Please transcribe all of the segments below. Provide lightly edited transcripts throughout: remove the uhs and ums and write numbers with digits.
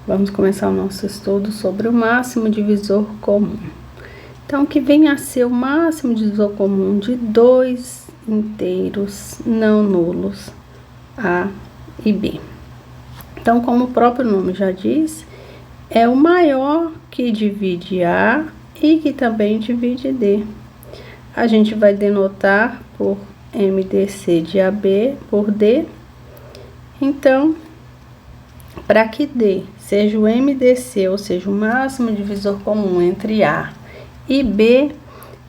Vamos começar o nosso estudo sobre o máximo divisor comum. Então, que vem a ser o máximo divisor comum de dois inteiros não nulos, A e B. Então, como o próprio nome já diz, é o maior que divide A e que também divide D. A gente vai denotar por MDC de AB por D. Então, para que D seja o MDC, ou seja, o máximo divisor comum entre A e B,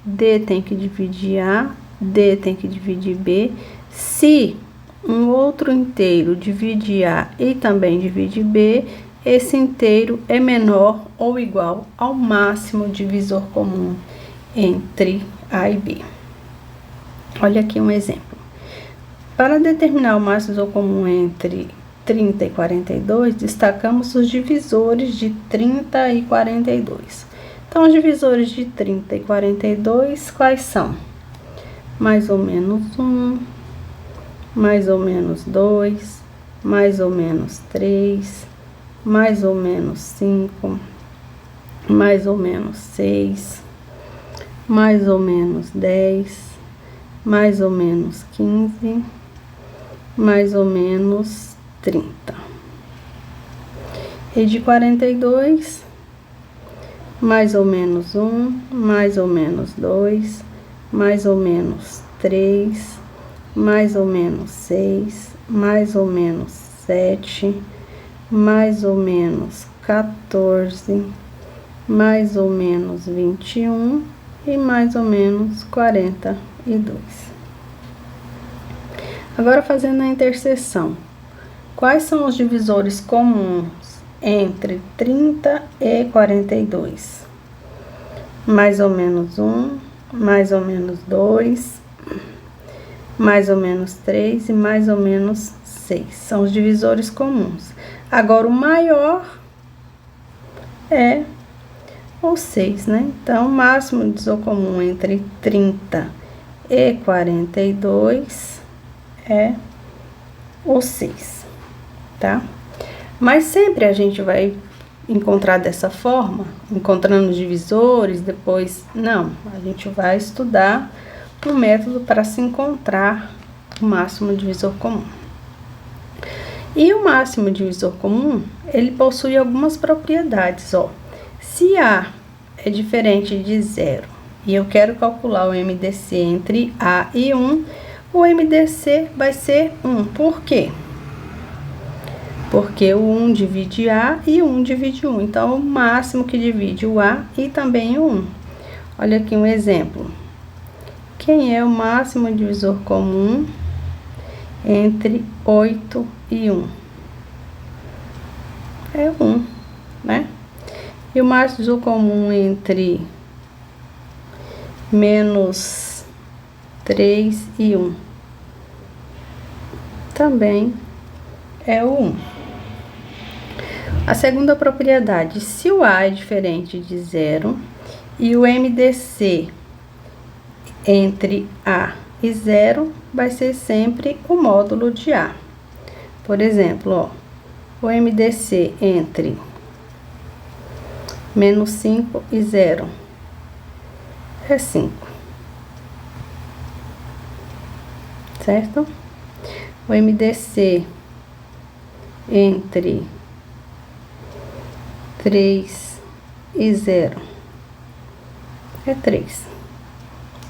D tem que dividir A, D tem que dividir B. Se um outro inteiro divide A e também divide B, esse inteiro é menor ou igual ao máximo divisor comum entre A e B. Olha aqui um exemplo. Para determinar o máximo divisor comum entre 30 e 42, destacamos os divisores de 30 e 42. Então, os divisores de 30 e 42, quais são? Mais ou menos 1, mais ou menos 2, mais ou menos 3, mais ou menos 5, mais ou menos 6, mais ou menos 10, mais ou menos 15, mais ou menos 30. E de 42, mais ou menos 1, mais ou menos 2, mais ou menos 3, mais ou menos 6, mais ou menos 7, mais ou menos 14, mais ou menos 21 e mais ou menos 42. Agora, fazendo a interseção. Quais são os divisores comuns entre 30 e 42? Mais ou menos 1, mais ou menos 2, mais ou menos 3 e mais ou menos 6. São os divisores comuns. Agora, o maior é o 6, né? Então, o máximo divisor comum entre 30 e 42 é o 6. Tá? Mas sempre a gente vai encontrar dessa forma, encontrando divisores, depois, não, a gente vai estudar um método para se encontrar o máximo divisor comum. E o máximo divisor comum, ele possui algumas propriedades, ó. Se A é diferente de 0 e eu quero calcular o MDC entre A e 1, o MDC vai ser 1. Por quê? Porque o 1 divide A e o 1 divide 1. Então, o máximo que divide o A e também o 1. Olha aqui um exemplo. Quem é o máximo divisor comum entre 8 e 1? É 1, né? E o máximo divisor comum entre menos 3 e 1? Também é o 1. A segunda propriedade, se o A é diferente de 0 e o MDC entre A e 0 vai ser sempre o módulo de A. Por exemplo, ó, o MDC entre menos 5 e 0 é 5. Certo? O MDC entre 3 e 0 é 3,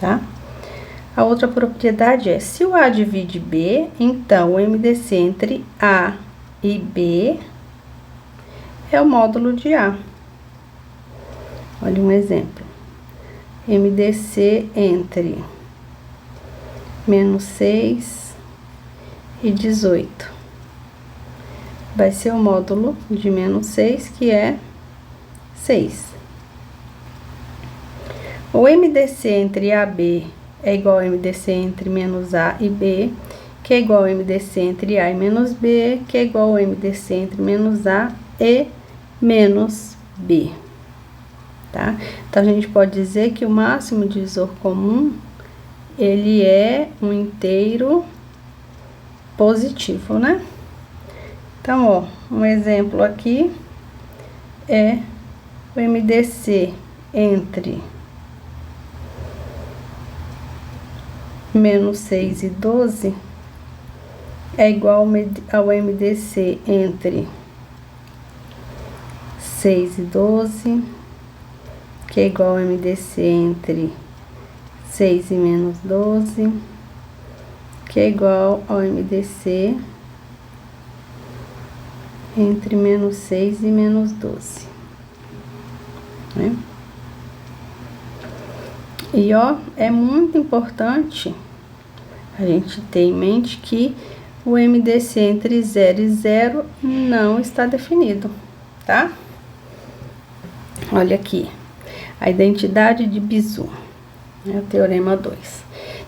tá? A outra propriedade é, se o A divide B, então o MDC entre A e B é o módulo de A. Olha um exemplo. MDC entre menos 6 e 18. Vai ser o módulo de menos 6, que é 6. O MDC entre AB é igual ao MDC entre menos A e B, que é igual ao MDC entre A e menos B, que é igual ao MDC entre menos A e menos B. Tá? Então, a gente pode dizer que o máximo divisor comum, ele é um inteiro positivo, né? Então, ó, Um exemplo aqui é o MDC entre menos 6 e 12 é igual ao MDC entre 6 e 12, que é igual ao MDC entre 6 e menos 12, que é igual ao MDC entre menos 6 e menos 12, né? E ó, é muito importante a gente ter em mente que o MDC entre 0 e 0 não está definido, tá? Olha aqui, a identidade de Bizu, né, o teorema 2.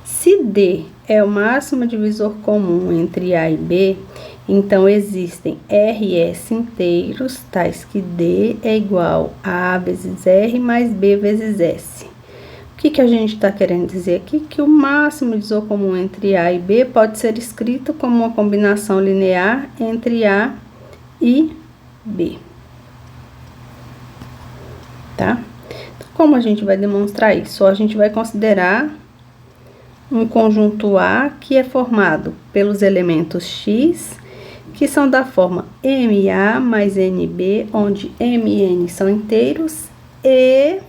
Se D é o máximo divisor comum entre A e B, então existem RS inteiros, tais que D é igual a A vezes R mais B vezes S. O que a gente está querendo dizer aqui? Que o máximo divisor comum entre A e B pode ser escrito como uma combinação linear entre A e B. Tá? Então, como a gente vai demonstrar isso? A gente vai considerar um conjunto A que é formado pelos elementos X, que são da forma MA mais NB, onde M e N são inteiros, e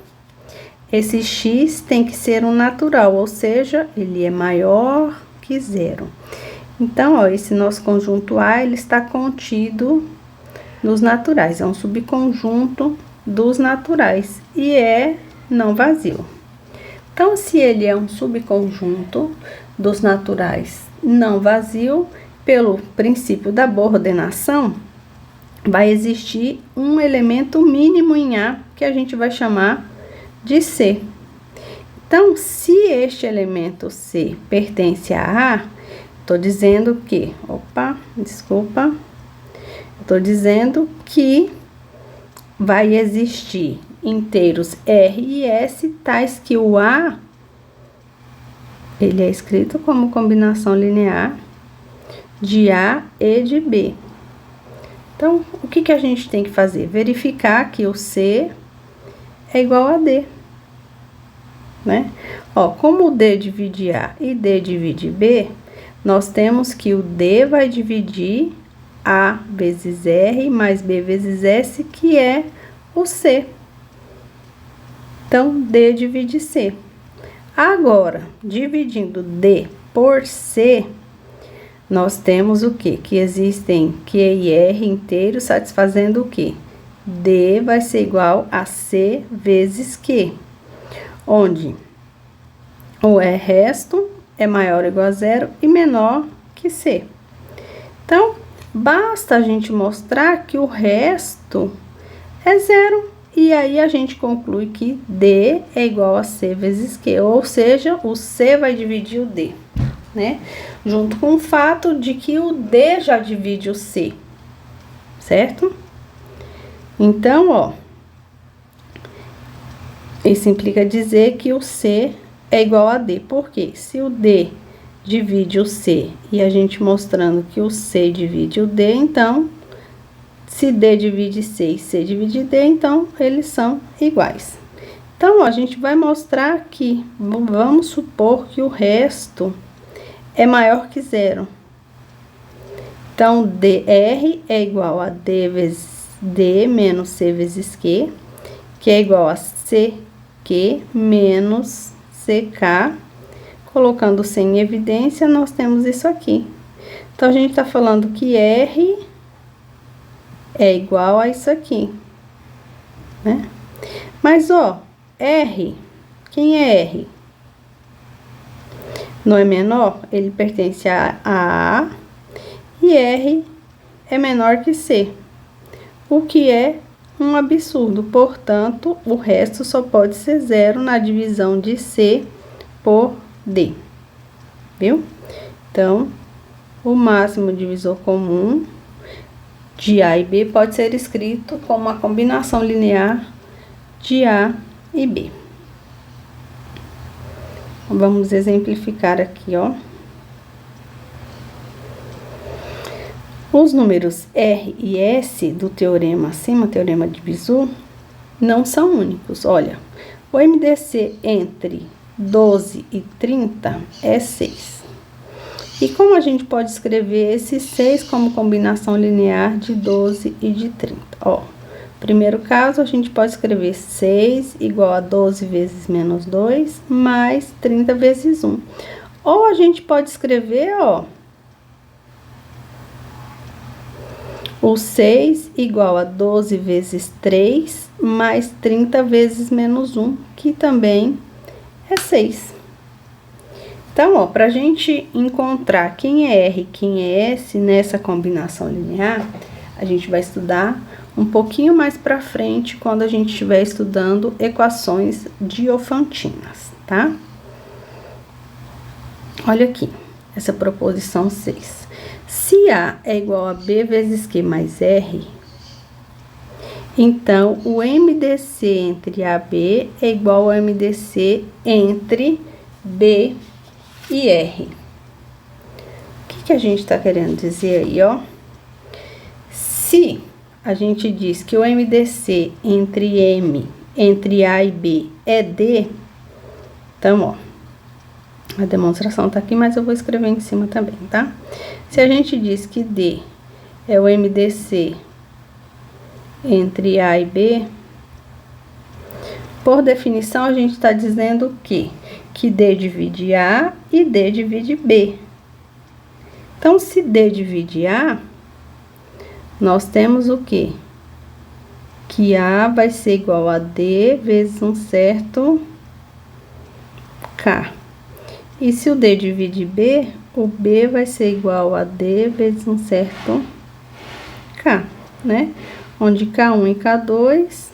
esse X tem que ser um natural, ou seja, ele é maior que 0. Então, ó, esse nosso conjunto A, ele está contido nos naturais, é um subconjunto dos naturais e é não vazio. Então, se ele é um subconjunto dos naturais não vazio, pelo princípio da boa ordenação, vai existir um elemento mínimo em A que a gente vai chamar de C. Então, se este elemento C pertence a A, estou dizendo que, estou dizendo que vai existir inteiros R e S, tais que o A, ele é escrito como combinação linear de A e de B. Então, o que a gente tem que fazer? Verificar que o C é igual a D, né? Ó, como o D divide A e D divide B, nós temos que o D vai dividir A vezes R mais B vezes S, que é o C. Então, D divide C. Agora, dividindo D por C, nós temos o quê? Que existem Q e R inteiros satisfazendo o quê? D vai ser igual a C vezes Q, onde o R resto é maior ou igual a 0 e menor que C. Então, basta a gente mostrar que o resto é 0, e aí a gente conclui que D é igual a C vezes Q, ou seja, o C vai dividir o D, né? Junto com o fato de que o D já divide o C, certo? Então, ó, isso implica dizer que o C é igual a D. Por quê? Se o D divide o C e a gente mostrando que o C divide o D, então, se D divide C e C divide D, então, eles são iguais. Então, ó, a gente vai mostrar que, vamos supor que o resto é maior que 0. Então, DR é igual a D vezes D menos C vezes Q, que é igual a CQ menos CK. Colocando C em evidência, nós temos isso aqui. Então, a gente está falando que R é igual a isso aqui, né? Mas, ó, R, quem é R? Não é menor? Ele pertence a A, e R é menor que C, o que é um absurdo. Portanto, o resto só pode ser 0 na divisão de C por D, viu? Então, o máximo divisor comum de A e B pode ser escrito como uma combinação linear de A e B. Vamos exemplificar aqui, ó. Os números R e S do teorema acima, teorema de Bezout, não são únicos. Olha, o MDC entre 12 e 30 é 6. E como a gente pode escrever esse 6 como combinação linear de 12 e de 30? Ó, primeiro caso, a gente pode escrever 6 igual a 12 vezes menos 2, mais 30 vezes 1. Ou a gente pode escrever, ó, o 6 igual a 12 vezes 3, mais 30 vezes menos 1, que também é 6. Então, ó, para a gente encontrar quem é R e quem é S nessa combinação linear, a gente vai estudar um pouquinho mais para frente, quando a gente estiver estudando equações diofantinas, tá? Olha aqui, essa proposição 6. Se A é igual a B vezes Q mais R, então o MDC entre AB é igual ao MDC entre B e R. O que a gente está querendo dizer aí, ó? Se a gente diz que o MDC entre A e B é D, então, ó, a demonstração tá aqui, mas eu vou escrever em cima também, tá? Se a gente diz que D é o MDC entre A e B, por definição, a gente está dizendo que D divide A e D divide B. Então, se D divide A, nós temos o quê? Que A vai ser igual a D vezes um certo K. E se o D divide B, o B vai ser igual a D vezes um certo K, né? Onde K1 e K2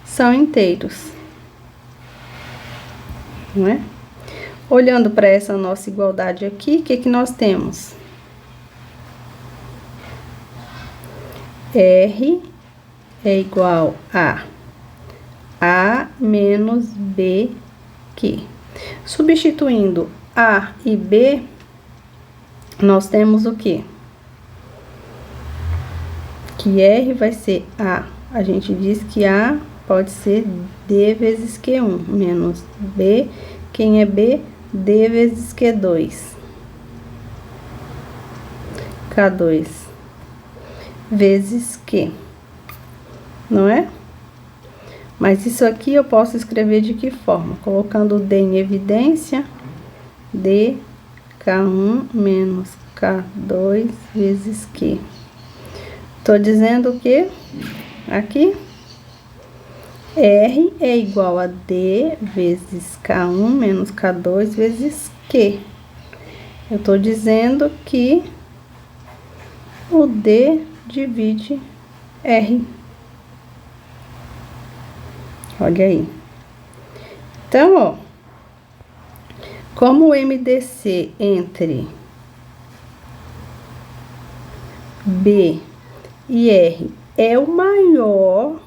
são inteiros, não é? Olhando para essa nossa igualdade aqui, o que nós temos? R é igual a A menos B Q. Substituindo A e B, nós temos o quê? Que R vai ser A. A gente diz que A pode ser D vezes Q1, menos B. Quem é B? D vezes Q2. K2 vezes Q. Não é? Mas isso aqui eu posso escrever de que forma? Colocando o D em evidência, D, K1 menos K2 vezes Q. Tô dizendo que aqui R é igual a D vezes K1 menos K2 vezes Q. Eu tô dizendo que o D divide R. Olha aí. Então, ó, como o MDC entre B e R é o maior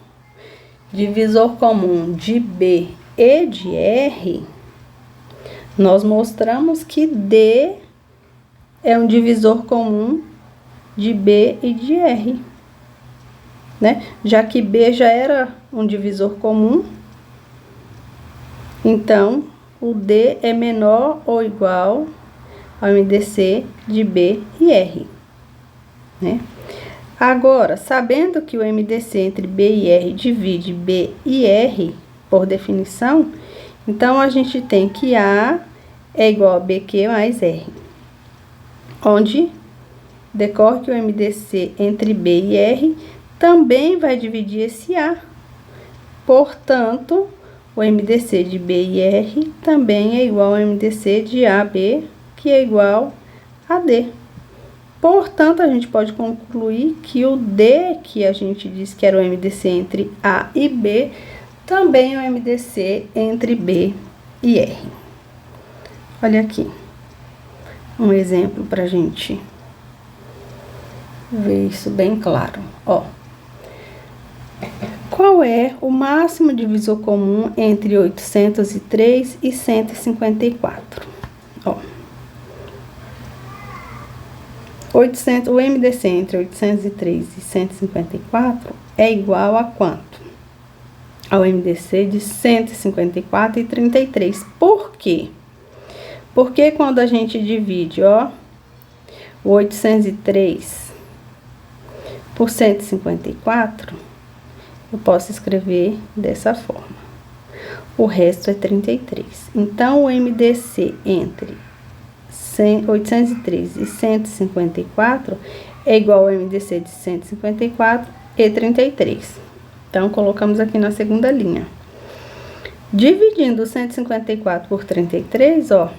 divisor comum de B e de R, nós mostramos que D é um divisor comum de B e de R, né? Já que B já era um divisor comum, então o D é menor ou igual ao MDC de B e R, né? Agora, sabendo que o MDC entre B e R divide B e R, por definição, então a gente tem que A é igual a BQ mais R, onde decorre que o MDC entre B e R também vai dividir esse A. Portanto, o MDC de B e R também é igual ao MDC de AB, que é igual a D. Portanto, a gente pode concluir que o D, que a gente disse que era o MDC entre A e B, também é o MDC entre B e R. Olha aqui, um exemplo para a gente ver isso bem claro. Ó, qual é o máximo divisor comum entre 803 e 154? Ó, O MDC entre 803 e 154 é igual a quanto? Ao MDC de 154 e 33. Por quê? Porque quando a gente divide, ó, o 803 por 154, eu posso escrever dessa forma. O resto é 33. Então, o MDC entre 803 e 154 é igual ao MDC de 154 e 33. Então, colocamos aqui na segunda linha. Dividindo 154 por 33, ó,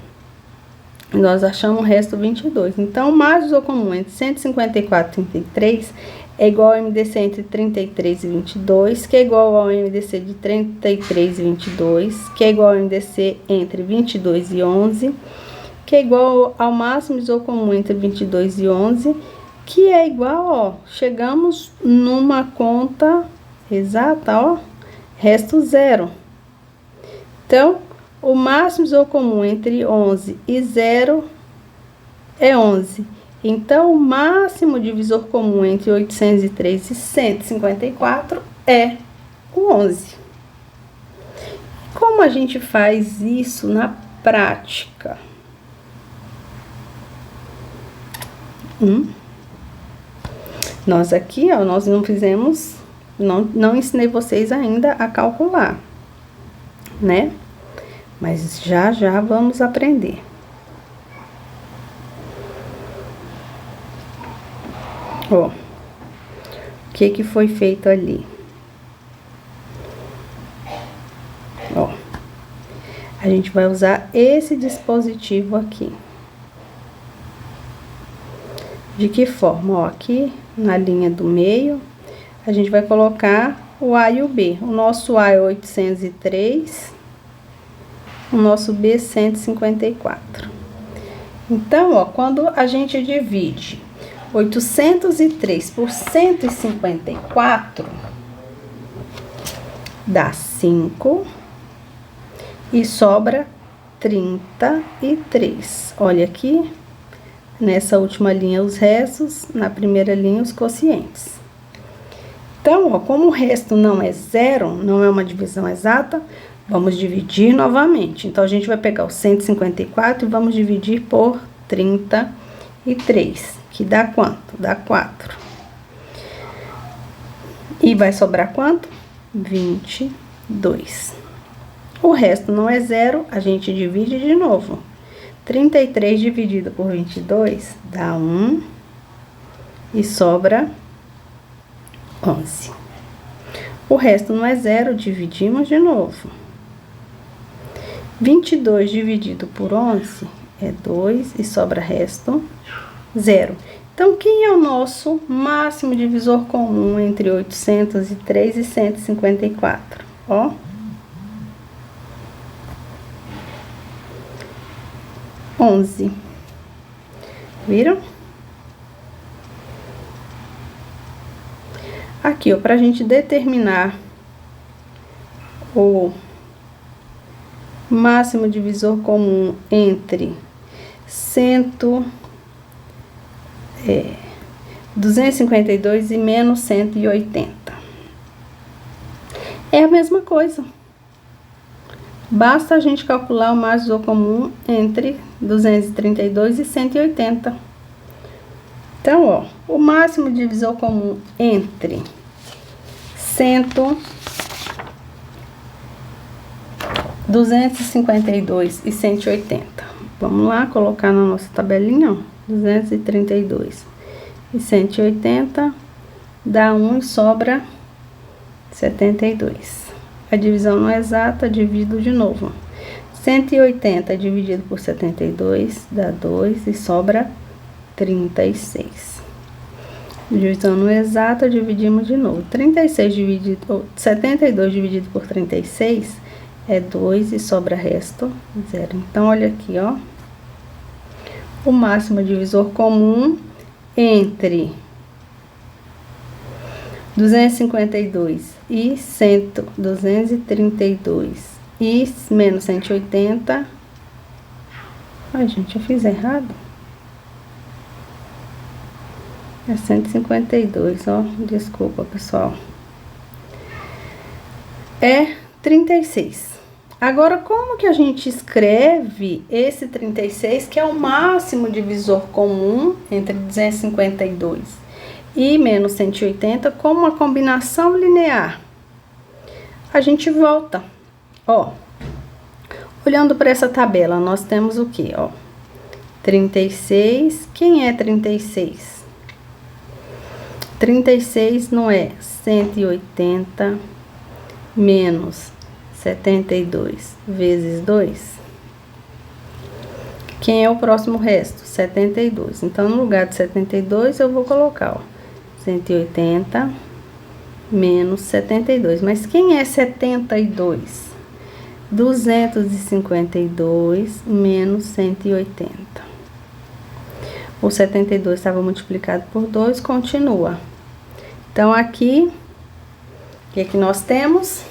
nós achamos o resto 22. Então, o mais comum entre 154 e 33 é igual ao MDC entre 33 e 22, que é igual ao MDC de 33 e 22, que é igual ao MDC entre 22 e 11, que é igual ao máximo isocomum entre 22 e 11, que é igual, ó, chegamos numa conta exata, ó, resto zero. Então, o máximo isocomum entre 11 e 0 é 11. Então, o máximo divisor comum entre 803 e 154 é o 11. Como a gente faz isso na prática? Nós aqui, ó, nós não fizemos, não ensinei vocês ainda a calcular, né? Mas já vamos aprender. Ó, o que foi feito ali? Ó, a gente vai usar esse dispositivo aqui. De que forma? Ó, aqui na linha do meio, a gente vai colocar o A e o B. O nosso A é 803, o nosso B 154. Então, ó, quando a gente divide 803 por 154, dá 5 e sobra 33. Olha aqui, nessa última linha os restos, na primeira linha os quocientes. Então, ó, como o resto não é zero, não é uma divisão exata, vamos dividir novamente. Então, a gente vai pegar o 154 e vamos dividir por 33. Que dá quanto? Dá 4. E vai sobrar quanto? 22. O resto não é zero, a gente divide de novo. 33 dividido por 22 dá 1 e sobra 11. O resto não é zero, dividimos de novo. 22 dividido por 11 é 2 e sobra resto 0. Então, quem é o nosso máximo divisor comum entre 803 e 154? Ó. onze. Viram? Aqui, ó, pra gente determinar o máximo divisor comum entre 252 e menos 180. É a mesma coisa. Basta a gente calcular o máximo comum entre 232 e 180. Então, ó, o máximo divisor comum entre 252 e 180. Vamos lá, colocar na nossa tabelinha, ó, 232 e 180 dá 1 e sobra 72. A divisão não é exata, divido de novo. 180 dividido por 72 dá 2 e sobra 36. Divisão não é exata, dividimos de novo. 72 dividido por 36 é 2 e sobra resto 0. Então, olha aqui, ó. O máximo divisor comum entre 252 e 232 e menos 180. Ai, gente, eu fiz errado. É 152, ó. Desculpa, pessoal. É 36. Agora, como que a gente escreve esse 36, que é o máximo divisor comum entre 252 e menos 180, como uma combinação linear? A gente volta, ó. Olhando para essa tabela, nós temos o que, ó? 36. Quem é 36? 36 não é 180 menos 72 vezes 2? Quem é o próximo resto? 72. Então, no lugar de 72, eu vou colocar, ó, 180 menos 72. Mas quem é 72? 252 menos 180. O 72 estava multiplicado por 2, continua. Então, aqui, o que é que nós temos?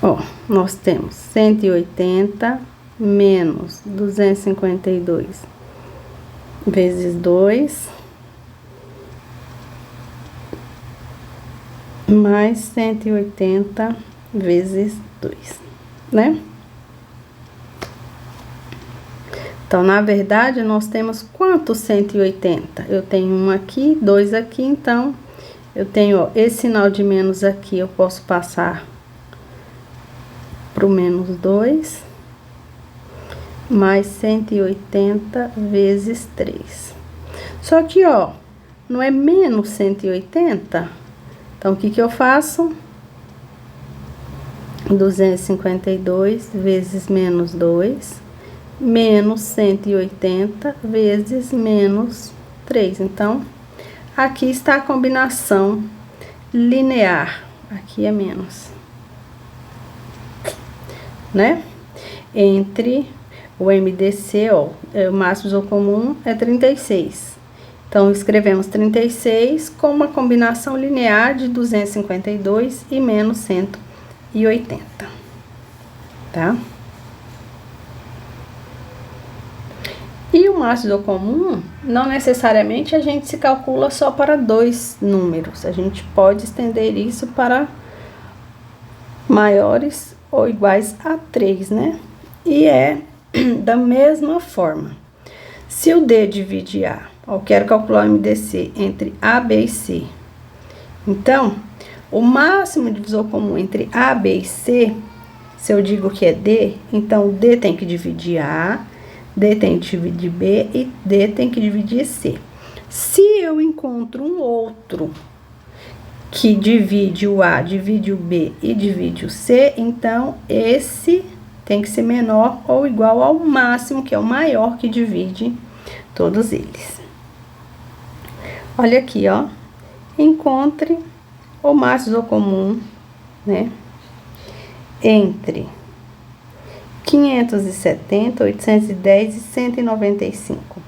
Ó, nós temos 180 menos 252 vezes 2, mais 180 vezes 2, né? Então, na verdade, nós temos quantos 180? Eu tenho um aqui, dois aqui, então, eu tenho, ó, esse sinal de menos aqui, eu posso passar pro menos 2, mais 180 vezes 3. Só que, ó, não é menos 180? Então, o que que eu faço? 252 vezes menos 2, menos 180 vezes menos 3. Então, aqui está a combinação linear. Aqui é menos, né? Entre o MDC, ó, o máximo divisor comum é 36. Então, escrevemos 36 com uma combinação linear de 252 e menos 180, tá? E o máximo divisor comum, não necessariamente a gente se calcula só para dois números. A gente pode estender isso para maiores ou iguais a 3, né? E é da mesma forma. Se o D divide A, eu quero calcular o MDC entre A, B e C. Então, o máximo divisor comum entre A, B e C, se eu digo que é D, então D tem que dividir A, D tem que dividir B e D tem que dividir C. Se eu encontro um outro que divide o A, divide o B e divide o C, então esse tem que ser menor ou igual ao máximo, que é o maior que divide todos eles. Olha aqui, ó. Encontre o máximo comum, né? Entre 570, 810 e 195.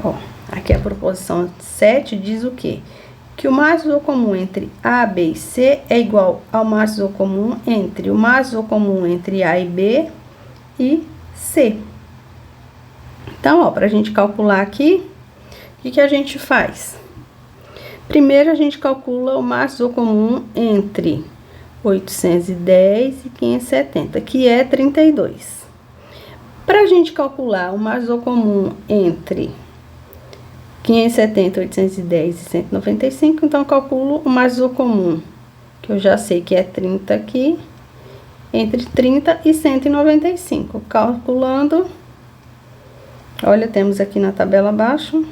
Ó, aqui a proposição 7 diz o quê? Que o máximo comum entre A, B e C é igual ao máximo comum entre o máximo comum entre A e B e C. Então, ó, pra gente calcular aqui, o que que a gente faz? Primeiro, a gente calcula o máximo comum entre 810 e 570, que é 32. Pra gente calcular o máximo comum entre 570, 810 e 195, então eu calculo o máximo comum, que eu já sei que é 30 aqui, entre 30 e 195. Calculando, olha, temos aqui na tabela abaixo.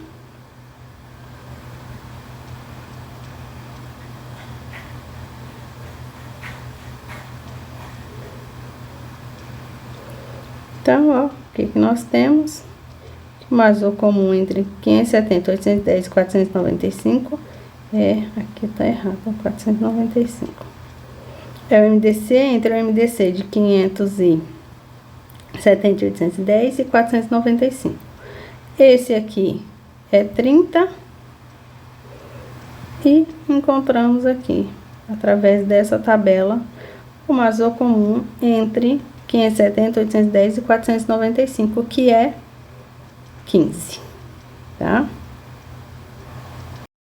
Então, ó, o que que nós temos? O máximo comum entre 570, 810 e 495 é, aqui tá errado, 495. É o MDC entre o MDC de 570, 810 e 495. Esse aqui é 30 e encontramos aqui, através dessa tabela, o máximo comum entre 570, 810 e 495, que é 15, tá?